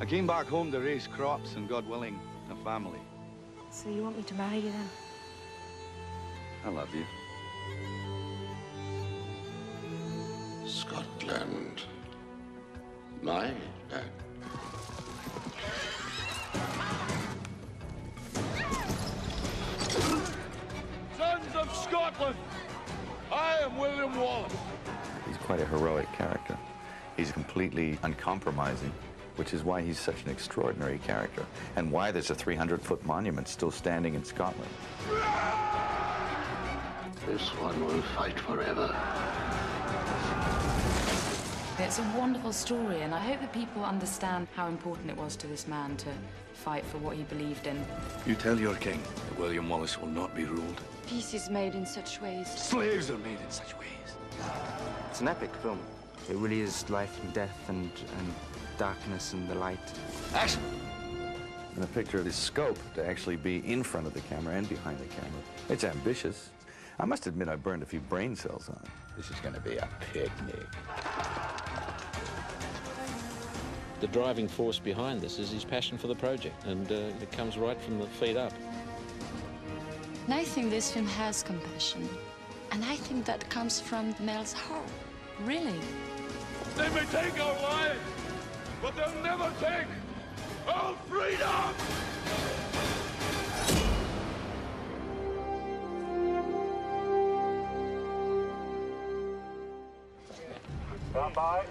I came back home to raise crops and, God willing, a family. So you want me to marry you then? I love you. Scotland. My land. Sons of Scotland, I am William Wallace. He's quite a heroic character. He's completely uncompromising, which is why he's such an extraordinary character, and why there's a 300-foot monument still standing in Scotland. This one will fight forever. It's a wonderful story, and I hope that people understand how important it was to this man to fight for what he believed in. You tell your king that William Wallace will not be ruled. Peace is made in such ways. Slaves are made in such ways. It's an epic film. It really is life and death and darkness and the light. Action! And the picture of his scope to actually be in front of the camera and behind the camera. It's ambitious. I must admit I burned a few brain cells on it. This is going to be a picnic. The driving force behind this is his passion for the project, and it comes right from the feet up. And I think this film has compassion. And I think that comes from Mel's heart. Really. They may take our lives, but they'll never take our freedom! Stand by.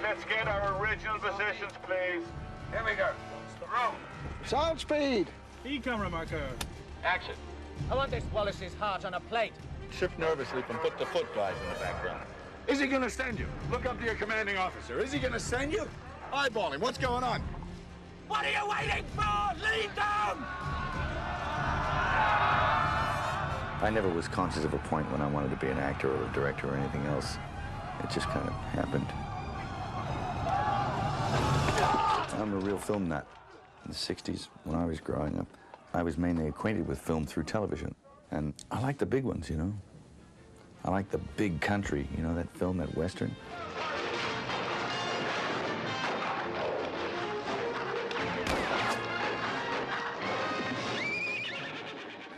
Let's get our original positions, please. Here we go. Roll. Sound speed! E-camera marker. Action. I want this Wallace's heart on a plate. Shift nervously and put the foot guys in the background. Is he gonna send you? Look up to your commanding officer. Is he gonna send you? Eyeball him. What's going on? What are you waiting for? Lead them! I never was conscious of a point when I wanted to be an actor or a director or anything else. It just kind of happened. I'm a real film nut. In the 60s, when I was growing up, I was mainly acquainted with film through television. And I like the big ones, you know. I like the big country, you know, that film, that Western.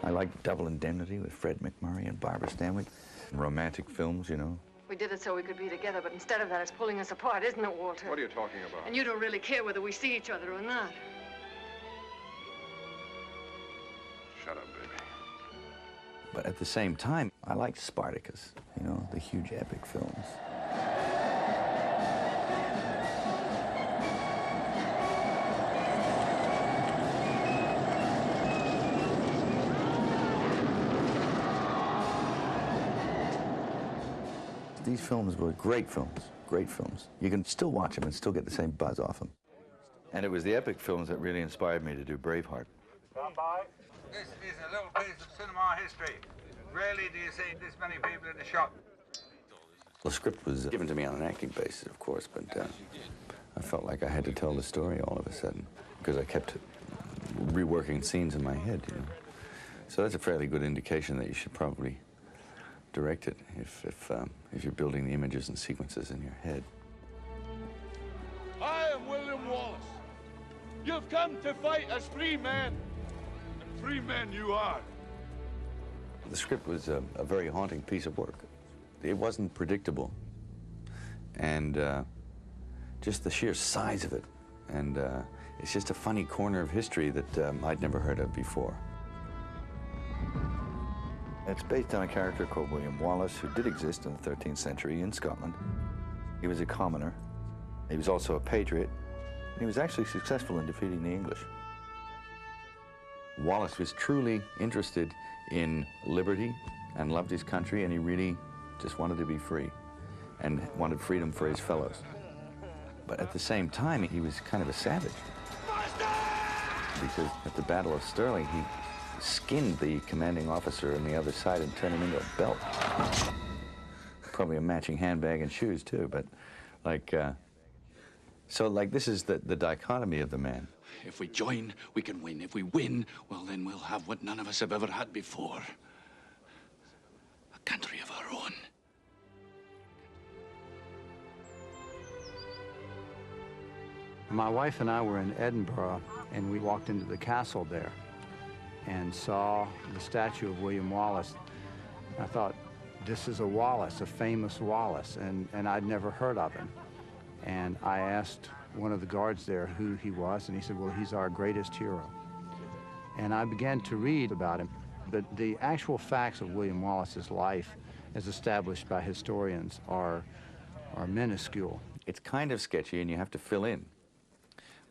I like Double Indemnity with Fred MacMurray and Barbara Stanwyck. Romantic films, you know. We did it so we could be together, but instead of that, it's pulling us apart, isn't it, Walter? What are you talking about? And you don't really care whether we see each other or not. Shut up, baby. But at the same time, I liked Spartacus, you know, the huge epic films. These films were great films, great films. You can still watch them and still get the same buzz off them. And it was the epic films that really inspired me to do Braveheart. Stand by. This is a little piece of cinema history. Rarely do you see this many people in a shot. The script was given to me on an acting basis, of course, but I felt like I had to tell the story all of a sudden because I kept reworking scenes in my head, you know. So that's a fairly good indication that you should probably direct it if you're building the images and sequences in your head. I am William Wallace. You've come to fight as free men, and free men you are. The script was a very haunting piece of work. It wasn't predictable, and just the sheer size of it, and it's just a funny corner of history that I'd never heard of before. It's based on a character called William Wallace, who did exist in the 13th century in Scotland. He was a commoner. He was also a patriot. He was actually successful in defeating the English. Wallace was truly interested in liberty and loved his country, and he really just wanted to be free and wanted freedom for his fellows. But at the same time, he was kind of a savage. Because at the Battle of Stirling, he skinned the commanding officer on the other side and turned him into a belt. Probably a matching handbag and shoes, too, but like, so like this is the dichotomy of the man. If we join, we can win. If we win, well, then we'll have what none of us have ever had before. A country of our own. My wife and I were in Edinburgh, and we walked into the castle there and saw the statue of William Wallace. I thought, this is a Wallace, a famous Wallace, and I'd never heard of him. And I asked one of the guards there who he was, and he said, well, he's our greatest hero. And I began to read about him, but the actual facts of William Wallace's life, as established by historians, are minuscule. It's kind of sketchy, and you have to fill in.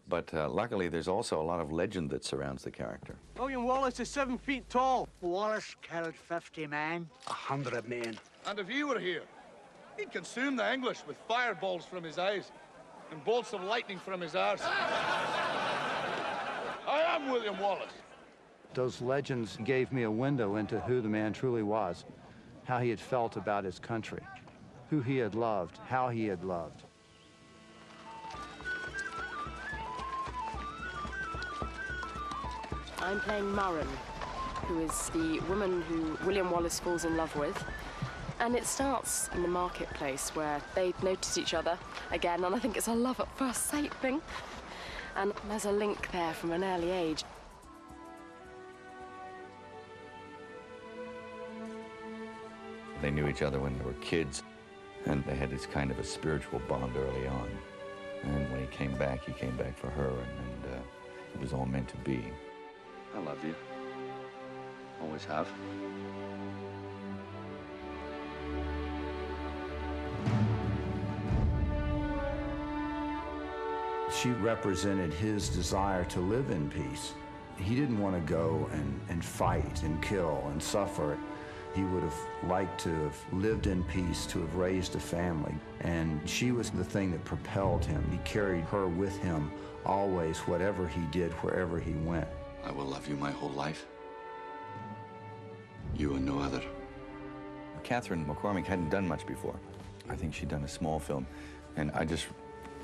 But luckily, there's also a lot of legend that surrounds the character. William Wallace is 7 feet tall. Wallace killed 50 men. 100 men. And if he were here, he'd consume the English with fireballs from his eyes and bolts of lightning from his arse. I am William Wallace. Those legends gave me a window into who the man truly was, how he had felt about his country, who he had loved, how he had loved. I'm playing Murren, who is the woman who William Wallace falls in love with. And it starts in the marketplace where they notice each other again, and I think it's a love at first sight thing. And there's a link there from an early age. They knew each other when they were kids, and they had this kind of a spiritual bond early on. And when he came back for her, and it was all meant to be. I love you. Always have. She represented his desire to live in peace. He didn't want to go and fight and kill and suffer. He would have liked to have lived in peace, to have raised a family. And she was the thing that propelled him. He carried her with him always, whatever he did, wherever he went. I will love you my whole life. You and no other. Catherine McCormick hadn't done much before. I think she'd done a small film, and I just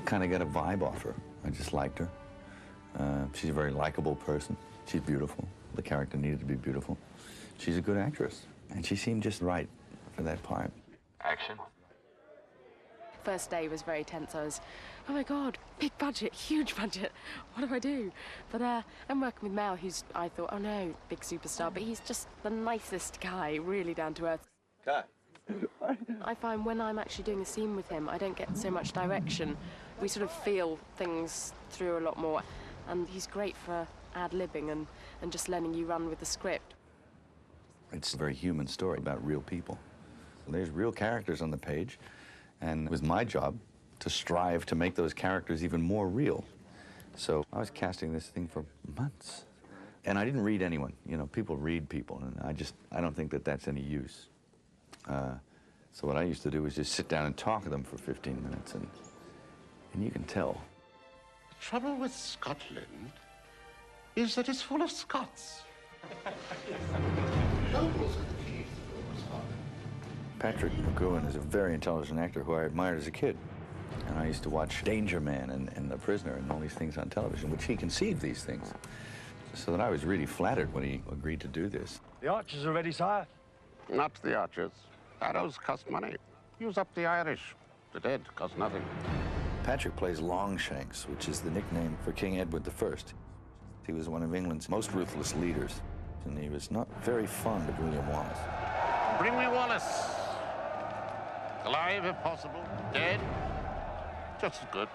kind of got a vibe off her. I just liked her. She's a very likable person. She's beautiful. The character needed to be beautiful. She's a good actress, and she seemed just right for that part. Action. First day was very tense. I was, oh my God, big budget, huge budget. What do I do? But I'm working with Mel, who's, I thought, oh no, big superstar, but he's just the nicest guy, really down to earth. Cut. I find when I'm actually doing a scene with him, I don't get so much direction. We sort of feel things through a lot more. And he's great for ad-libbing and just letting you run with the script. It's a very human story about real people. There's real characters on the page, and it was my job to strive to make those characters even more real. So I was casting this thing for months. And I didn't read anyone. You know, people read people, and I don't think that that's any use. So what I used to do was just sit down and talk to them for 15 minutes, and you can tell. The trouble with Scotland is that it's full of Scots. Nobles are the key to the heart. Patrick McGowan is a very intelligent actor who I admired as a kid. And I used to watch Danger Man and The Prisoner and all these things on television, which he conceived these things. So that I was really flattered when he agreed to do this. The archers are ready, sire. Not the archers. Arrows cost money. Use up the Irish. The dead cost nothing. Patrick plays Longshanks, which is the nickname for King Edward I. He was one of England's most ruthless leaders, and he was not very fond of William Wallace. Bring me Wallace. Alive, if possible. Dead. Just as good.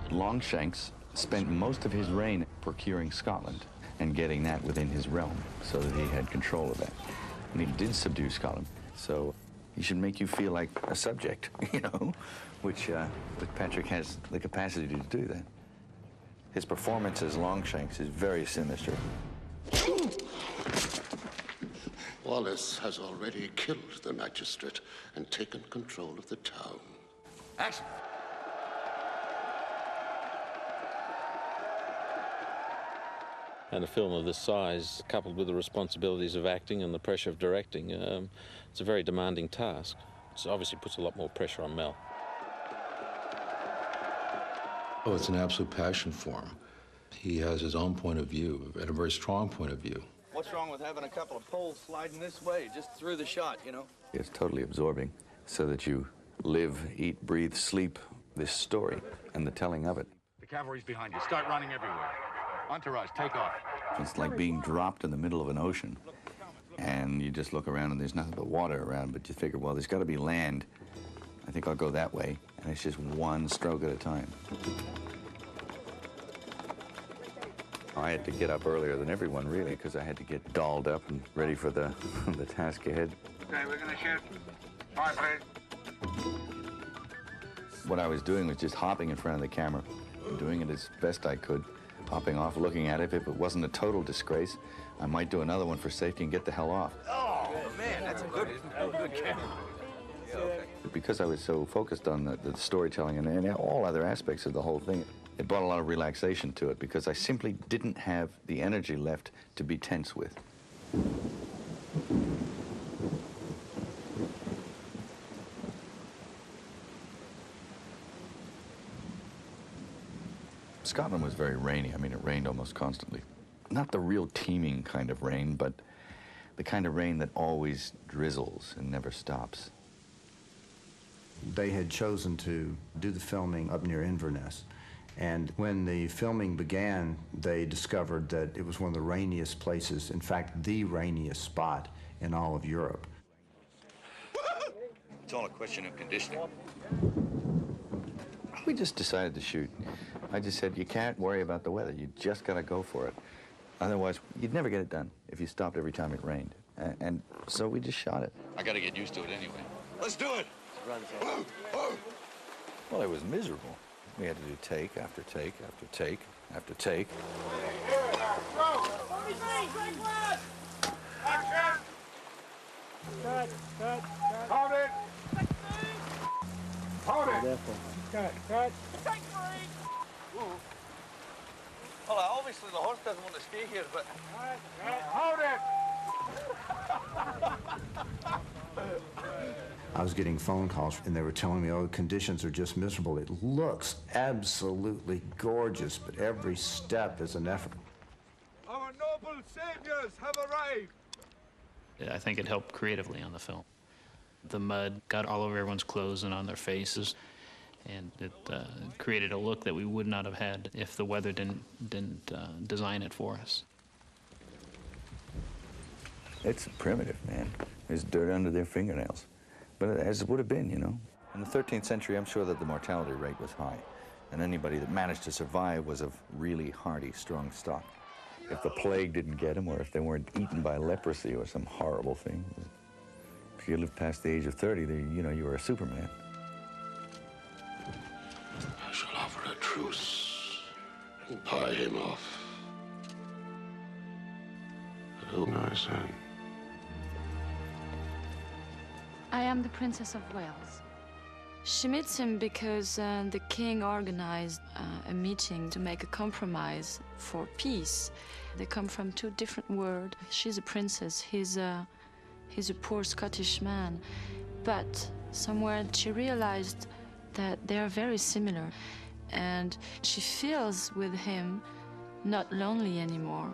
Longshanks spent most of his reign procuring Scotland and getting that within his realm so that he had control of that. And he did subdue Scotland, so he should make you feel like a subject, you know, which Patrick has the capacity to do that. His performance as Longshanks is very sinister. Wallace has already killed the magistrate and taken control of the town. Action! And a film of this size, coupled with the responsibilities of acting and the pressure of directing, it's a very demanding task. It obviously puts a lot more pressure on Mel. Oh, it's an absolute passion for him. He has his own point of view, and a very strong point of view. What's wrong with having a couple of poles sliding this way, just through the shot, you know? It's totally absorbing, so that you live, eat, breathe, sleep this story and the telling of it. The cavalry's behind you. Start running everywhere. Entourage, take off. It's like being dropped in the middle of an ocean, and you just look around and there's nothing but water around, but you figure, well, there's got to be land. I think I'll go that way, and it's just one stroke at a time. I had to get up earlier than everyone, really, because I had to get dolled up and ready for the, the task ahead. Okay, we're gonna shoot. Fire, please. What I was doing was just hopping in front of the camera, and doing it as best I could, hopping off, looking at it. If it wasn't a total disgrace, I might do another one for safety and get the hell off. Oh, man, that's a good camera. Yeah, okay. Because I was so focused on the storytelling and all other aspects of the whole thing, it brought a lot of relaxation to it because I simply didn't have the energy left to be tense with. Scotland was very rainy. I mean, it rained almost constantly. Not the real teeming kind of rain, but the kind of rain that always drizzles and never stops. They had chosen to do the filming up near Inverness. And when the filming began, they discovered that it was one of the rainiest places, in fact, the rainiest spot in all of Europe. It's all a question of conditioning. We just decided to shoot. I just said, you can't worry about the weather. You just got to go for it. Otherwise, you'd never get it done if you stopped every time it rained. And so we just shot it. I gotta get used to it anyway. Let's do it. Well, it was miserable. We had to do take after take after take after take. Hold it! Hold it! Cut. Well, obviously the horse doesn't want to stay here, but... Hold it! I was getting phone calls, and they were telling me, oh, the conditions are just miserable. It looks absolutely gorgeous, but every step is an effort. Our noble saviors have arrived! I think it helped creatively on the film. The mud got all over everyone's clothes and on their faces, and it created a look that we would not have had if the weather didn't design it for us. It's primitive, man. There's dirt under their fingernails. But as it would have been, you know. In the 13th century, I'm sure that the mortality rate was high, and anybody that managed to survive was of really hardy, strong stock. If the plague didn't get them, or if they weren't eaten by leprosy or some horrible thing, if you lived past the age of 30, you were a Superman. I shall offer a truce and buy him off. Who knows then? I am the Princess of Wales. She meets him because the king organized a meeting to make a compromise for peace. They come from two different worlds. She's a princess, he's a poor Scottish man. But somewhere she realized that they are very similar, and she feels with him not lonely anymore.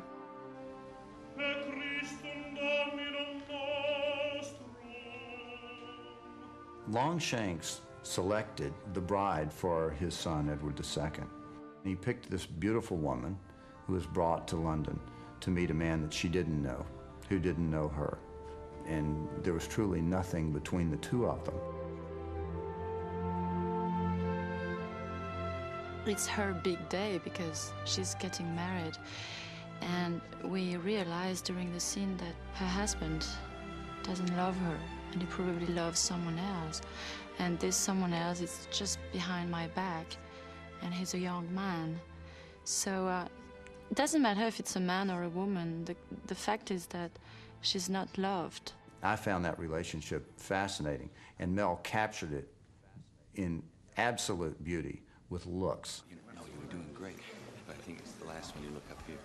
Longshanks selected the bride for his son, Edward II. He picked this beautiful woman who was brought to London to meet a man that she didn't know, who didn't know her. And there was truly nothing between the two of them. It's her big day because she's getting married. And we realized during the scene that her husband doesn't love her, and he probably loves someone else. And this someone else is just behind my back, and he's a young man. So it doesn't matter if it's a man or a woman. The fact is that she's not loved. I found that relationship fascinating, and Mel captured it in absolute beauty with looks. No, you were doing great, but I think it's the last one you look up here.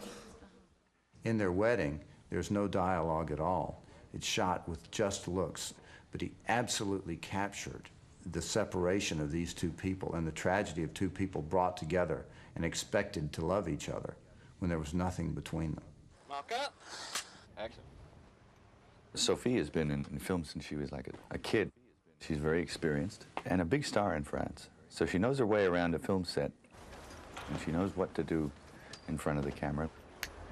In their wedding, there's no dialogue at all. It's shot with just looks, but he absolutely captured the separation of these two people and the tragedy of two people brought together and expected to love each other when there was nothing between them. Mark up. Action. Sophie has been in film since she was like a kid. She's very experienced and a big star in France. So she knows her way around a film set, and she knows what to do in front of the camera.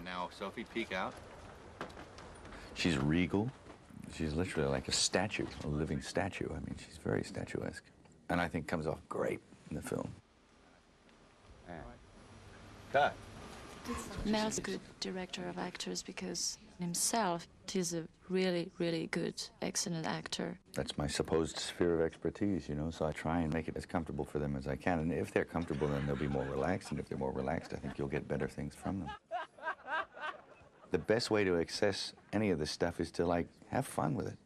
Now, Sophie, peek out. She's regal. She's literally like a statue, a living statue. I mean, she's very statuesque. And I think comes off great in the film. Cut. Mel's a good director of actors because himself, he's a really, really good, excellent actor. That's my supposed sphere of expertise, you know, so I try and make it as comfortable for them as I can. And if they're comfortable, then they'll be more relaxed. And if they're more relaxed, I think you'll get better things from them. The best way to access any of this stuff is to, like, have fun with it.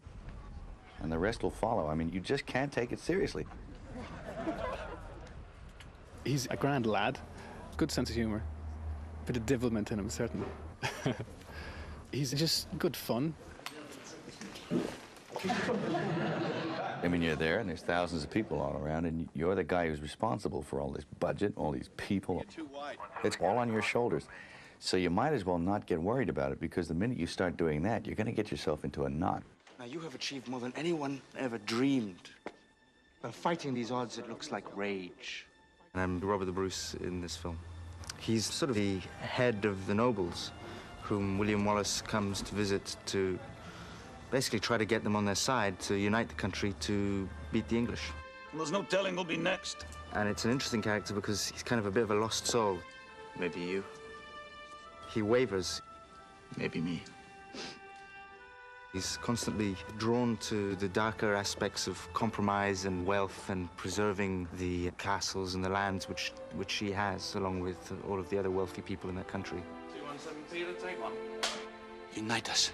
And the rest will follow. I mean, you just can't take it seriously. He's a grand lad, good sense of humour, bit of devilment in him, certainly. He's just good fun. I mean, you're there, and there's thousands of people all around, and you're the guy who's responsible for all this budget, all these people. It's all on your shoulders. So you might as well not get worried about it, because the minute you start doing that, you're going to get yourself into a knot. Now, you have achieved more than anyone ever dreamed. By fighting these odds, it looks like rage. And I'm Robert the Bruce in this film. He's sort of the head of the nobles, whom William Wallace comes to visit to basically try to get them on their side, to unite the country to beat the English. Well, there's no telling who'll be next. And it's an interesting character because he's kind of a bit of a lost soul. Maybe you. He wavers. Maybe me. He's constantly drawn to the darker aspects of compromise and wealth and preserving the castles and the lands which he has, along with all of the other wealthy people in that country. 217 Peter, take one. Unite us.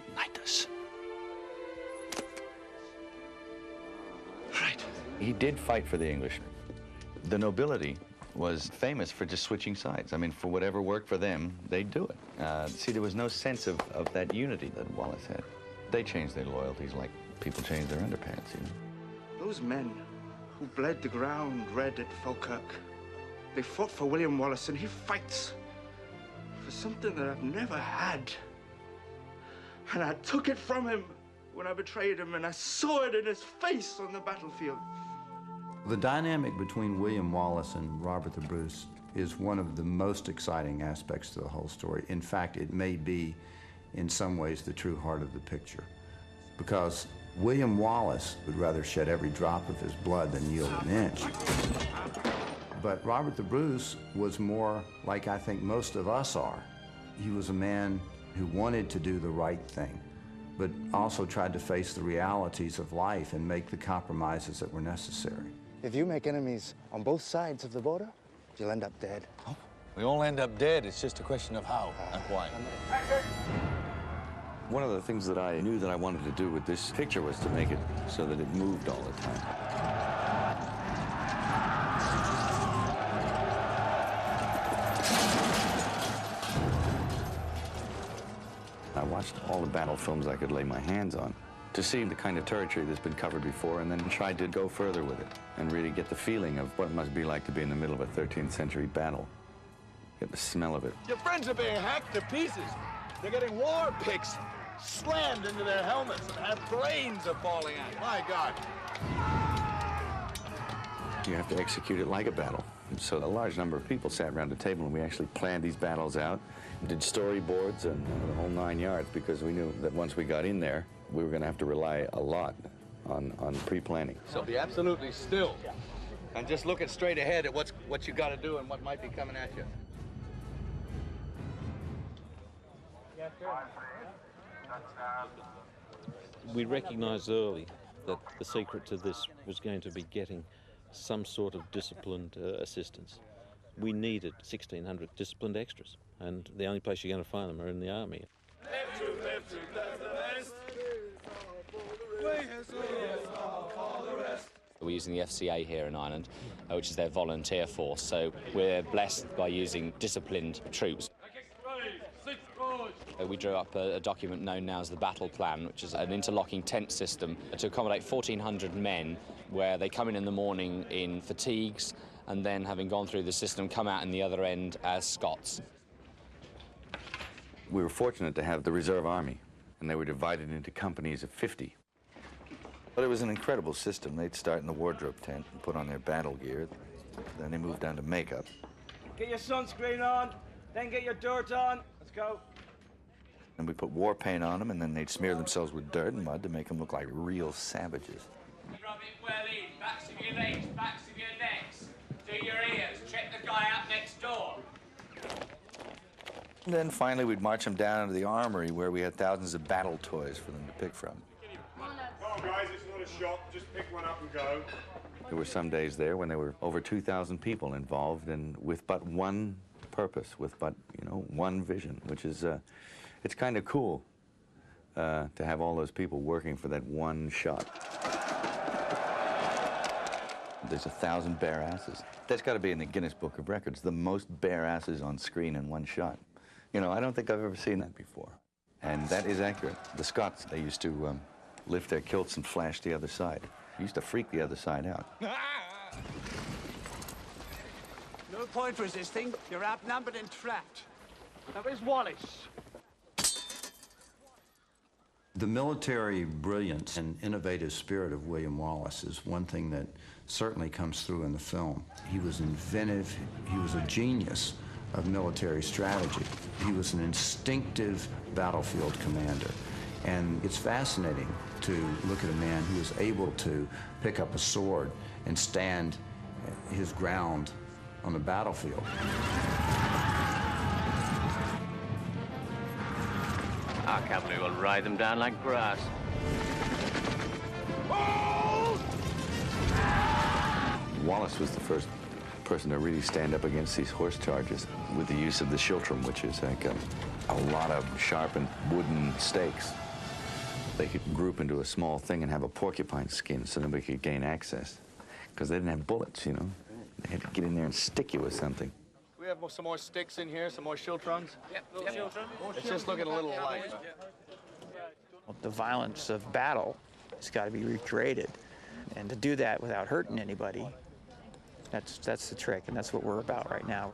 Unite us. Right. He did fight for the English. The nobility was famous for just switching sides. I mean, for whatever worked for them, they'd do it. See, there was no sense of that unity that Wallace had. They changed their loyalties like people change their underpants, you know. Those men who bled the ground red at Falkirk, they fought for William Wallace, and he fights for something that I've never had. And I took it from him when I betrayed him, and I saw it in his face on the battlefield. The dynamic between William Wallace and Robert the Bruce is one of the most exciting aspects to the whole story. In fact, it may be, in some ways, the true heart of the picture. Because William Wallace would rather shed every drop of his blood than yield an inch. But Robert the Bruce was more like I think most of us are. He was a man who wanted to do the right thing, but also tried to face the realities of life and make the compromises that were necessary. If you make enemies on both sides of the border, you'll end up dead. Oh, we all end up dead. It's just a question of how and why. One of the things that I knew that I wanted to do with this picture was to make it so that it moved all the time. I watched all the battle films I could lay my hands on to see the kind of territory that's been covered before, and then tried to go further with it and really get the feeling of what it must be like to be in the middle of a 13th century battle. Get the smell of it. Your friends are being hacked to pieces. They're getting war picks slammed into their helmets, and their brains are falling out. My God. You have to execute it like a battle. So a large number of people sat around a table, and we actually planned these battles out, did storyboards and the whole 9 yards, because we knew that once we got in there, we were going to have to rely a lot on pre-planning. So be absolutely still and just looking straight ahead at what you got to do and what might be coming at you. We recognised early that the secret to this was going to be getting some sort of disciplined assistance. We needed 1,600 disciplined extras, and the only place you're going to find them are in the army. We're using the FCA here in Ireland, which is their volunteer force, so we're blessed by using disciplined troops. We drew up a document known now as the battle plan, which is an interlocking tent system to accommodate 1,400 men, where they come in the morning in fatigues, and then, having gone through the system, come out in the other end as Scots. We were fortunate to have the reserve army, and they were divided into companies of 50. But it was an incredible system. They'd start in the wardrobe tent and put on their battle gear. Then they moved down to makeup. Get your sunscreen on, then get your dirt on. Let's go. And we put war paint on them, and then they'd smear themselves with dirt and mud to make them look like real savages. Rub it well in, backs of your legs, backs of your necks. Do your ears, check the guy out next door. And then finally we'd march them down into the armory where we had thousands of battle toys for them to pick from. Come on, guys, it's not a shop. Just pick one up and go. There were some days there when there were over 2,000 people involved and with but one purpose, with but, one vision, which is, it's kind of cool to have all those people working for that one shot. There's 1,000 bare asses. That's got to be in the Guinness Book of Records, the most bare asses on screen in one shot. I don't think I've ever seen that before. And that is accurate. The Scots, they used to lift their kilts and flash the other side. It used to freak the other side out. No point resisting. You're outnumbered and trapped. Now, where's Wallace? The military brilliance and innovative spirit of William Wallace is one thing that certainly comes through in the film. He was inventive. He was a genius of military strategy. He was an instinctive battlefield commander. And it's fascinating to look at a man who was able to pick up a sword and stand his ground on the battlefield. Our cavalry will ride them down like grass. Wallace was the first person to really stand up against these horse charges with the use of the schiltrum, which is like a lot of sharpened wooden stakes. They could group into a small thing and have a porcupine skin so nobody could gain access. Because they didn't have bullets, They had to get in there and stick you with something. We have some more sticks in here, some more schiltrons. Yep, schiltron. It's just looking a little light. The violence of battle has got to be recreated. And to do that without hurting anybody, that's the trick, and that's what we're about right now.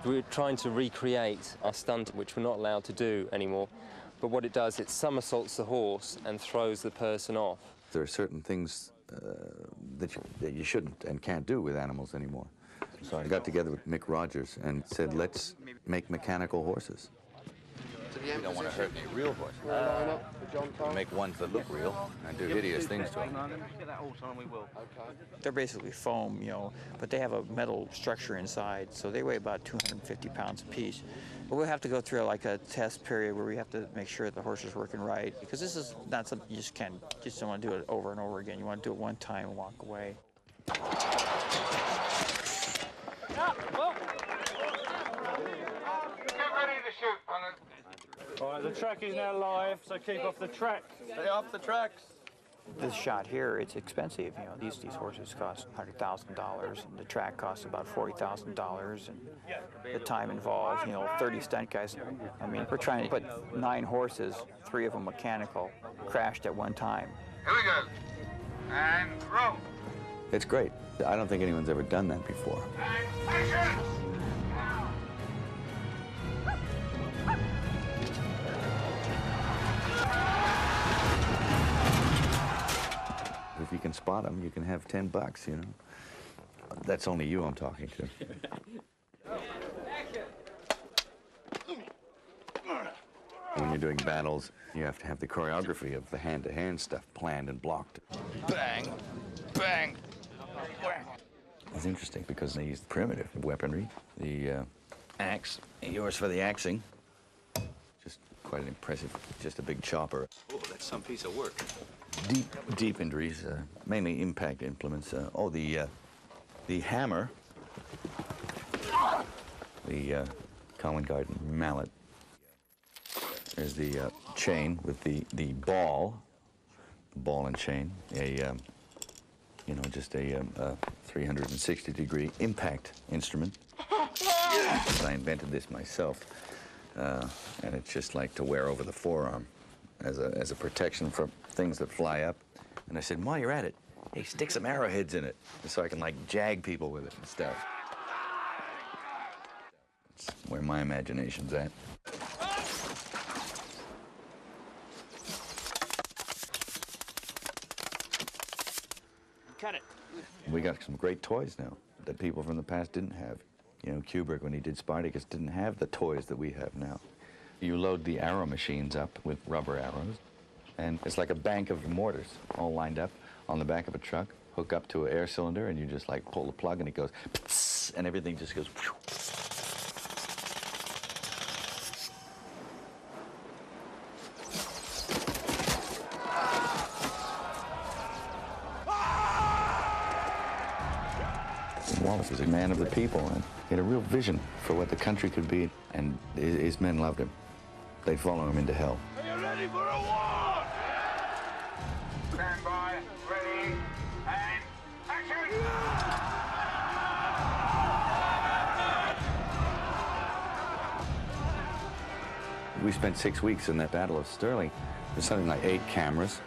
We're trying to recreate a stunt which we're not allowed to do anymore. But what it does, it somersaults the horse and throws the person off. There are certain things that you shouldn't and can't do with animals anymore. So I got together with Mick Rogers and said, let's make mechanical horses. We don't want to hurt any real horses. Make ones that look real and do hideous things to them. They're basically foam, but they have a metal structure inside, so they weigh about 250 pounds apiece. But we'll have to go through like a test period where we have to make sure the horse is working right, because this is not something you just don't want to do it over and over again. You want to do it one time and walk away. All right, the track is now live, so keep off the track. Stay off the tracks. This shot here, it's expensive. These horses cost $100,000, and the track costs about $40,000, and the time involved, 30 stunt guys. We're trying to put 9 horses, 3 of them mechanical, crashed at one time. Here we go. And roll. It's great. I don't think anyone's ever done that before. Action! If you can spot them, you can have $10, That's only you I'm talking to. When you're doing battles, you have to have the choreography of the hand-to-hand stuff planned and blocked. Bang, bang, whack. It's interesting because they used primitive weaponry. The axe, yours for the axing. Just quite impressive, just a big chopper. Oh, that's some piece of work. Deep injuries, mainly impact implements. The hammer, the Common Garden mallet. There's the chain with the ball and chain. Just a 360-degree impact instrument. I invented this myself, and it's just like to wear over the forearm as a protection from things that fly up. And I said, while you're at it, hey, stick some arrowheads in it so I can like jag people with it and stuff. That's where my imagination's at. cut it. We got some great toys now that people from the past didn't have. You know, Kubrick, when he did Spartacus, didn't have the toys that we have now. You load the arrow machines up with rubber arrows, and it's like a bank of mortars all lined up on the back of a truck, hook up to an air cylinder, and you just like pull the plug and it goes, and everything just goes. Wallace was a man of the people, and he had a real vision for what the country could be, and his men loved him. They'd follow him into hell. Are you ready for a war? Stand by, ready, and action! We spent 6 weeks in that Battle of Stirling. There's something like 8 cameras.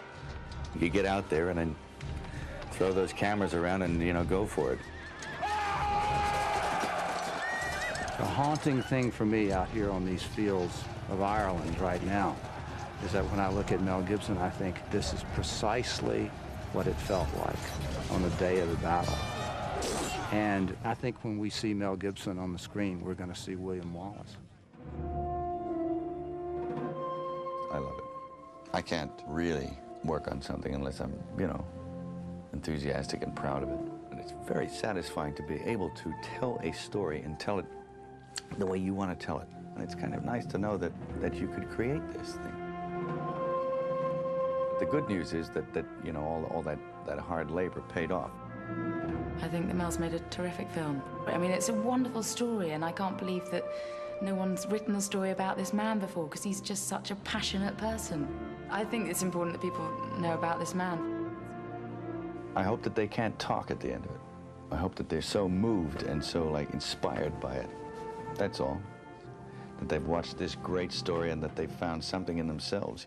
You get out there and then throw those cameras around and, you know, go for it. The haunting thing for me out here on these fields of Ireland right now is that when I look at Mel Gibson, I think this is precisely what it felt like on the day of the battle. And I think when we see Mel Gibson on the screen, we're going to see William Wallace. I love it. I can't really work on something unless I'm, you know, enthusiastic and proud of it. And it's very satisfying to be able to tell a story and tell it the way you want to tell it. And it's kind of nice to know that you could create this thing. The good news is that you know, all that hard labor paid off. I think that Mel's made a terrific film. I mean, it's a wonderful story, and I can't believe that no one's written a story about this man before, because he's just such a passionate person. I think it's important that people know about this man. I hope that they can't talk at the end of it. I hope that they're so moved and so, like, inspired by it. That's all. That they've watched this great story and that they've found something in themselves.